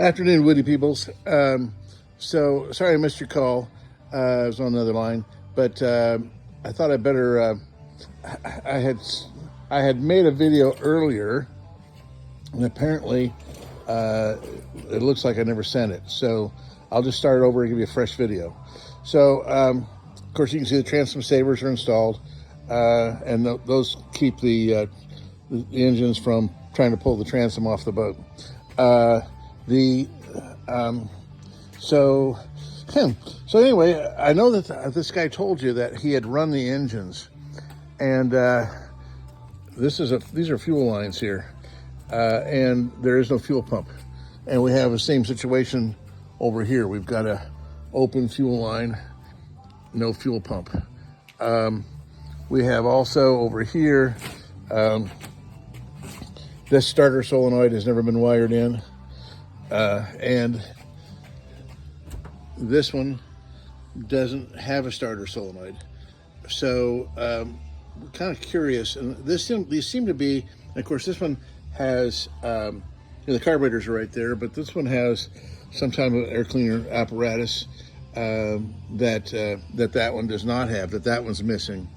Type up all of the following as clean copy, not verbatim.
Afternoon, Woody Peoples. So sorry I missed your call. I was on another line, but I thought I better. I had made a video earlier, and apparently it looks like I never sent it. So I'll just start over and give you a fresh video. So of course you can see the transom savers are installed, and those keep the engines from trying to pull the transom off the boat. So anyway, I know that this guy told you that he had run the engines, and these are fuel lines here, and there is no fuel pump, and we have the same situation over here. We've got a open fuel line, no fuel pump. We have also over here, this starter solenoid has never been wired in, and this one doesn't have a starter solenoid. So we're kind of curious, and these seem to be, and of course this one has, the carburetors are right there, but this one has some type of air cleaner apparatus that one does not have, that one's missing.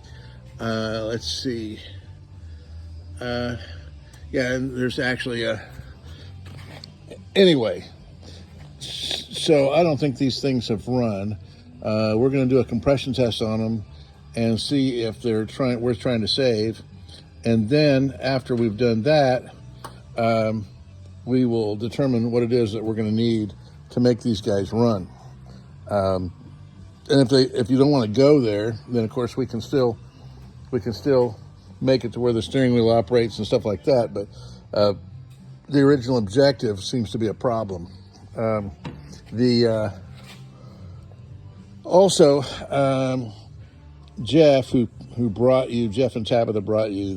Let's see. Yeah, and there's actually anyway, so I don't think these things have run. We're going to do a compression test on them and see if they're worth trying to save. And then after we've done that, we will determine what it is that we're going to need to make these guys run. And if you don't want to go there, then of course we can still make it to where the steering wheel operates and stuff like that. But the original objective seems to be a problem. Jeff, who brought you, Jeff and Tabitha brought you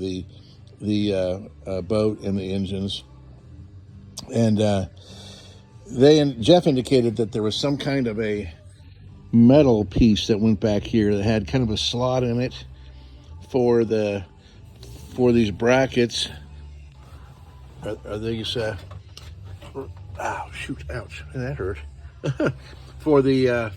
the boat and the engines, and Jeff indicated that there was some kind of a metal piece that went back here that had kind of a slot in it for these brackets. Are these ow, shoot, ouch, that hurt. For the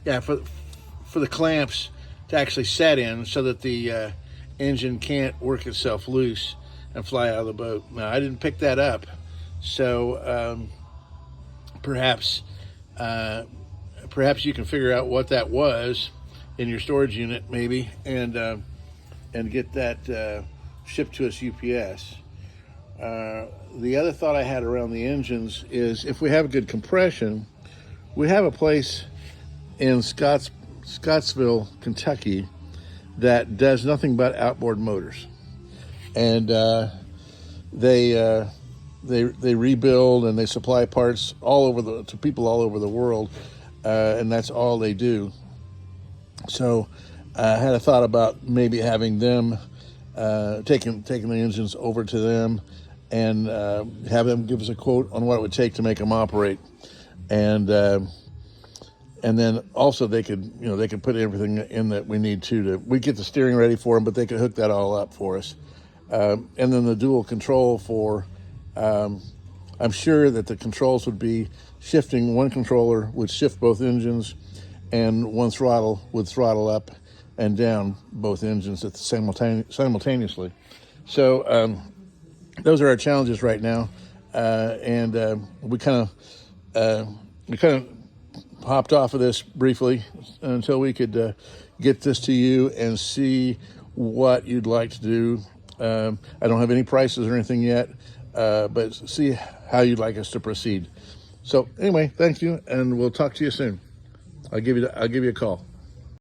for the clamps to actually set in, so that the engine can't work itself loose and fly out of the boat. Now I didn't pick that up, so perhaps you can figure out what that was in your storage unit, maybe, and get that shipped to us UPS. The other thought I had around the engines is, if we have good compression, we have a place in Scottsville, Kentucky, that does nothing but outboard motors, and they rebuild and they supply parts to people all over the world, and that's all they do. So I had a thought about maybe having them taking the engines over to them and have them give us a quote on what it would take to make them operate, and then also they could put everything in that we need we get the steering ready for them, but they could hook that all up for us, and then the dual control for. I'm sure that the controls would be shifting. One controller would shift both engines, and one throttle would throttle up and down both engines simultaneously. So those are our challenges right now, and we kind of hopped off of this briefly until we could get this to you and see what you'd like to do. I don't have any prices or anything yet, but see how you'd like us to proceed. So anyway, thank you, and we'll talk to you soon. I'll give you a call.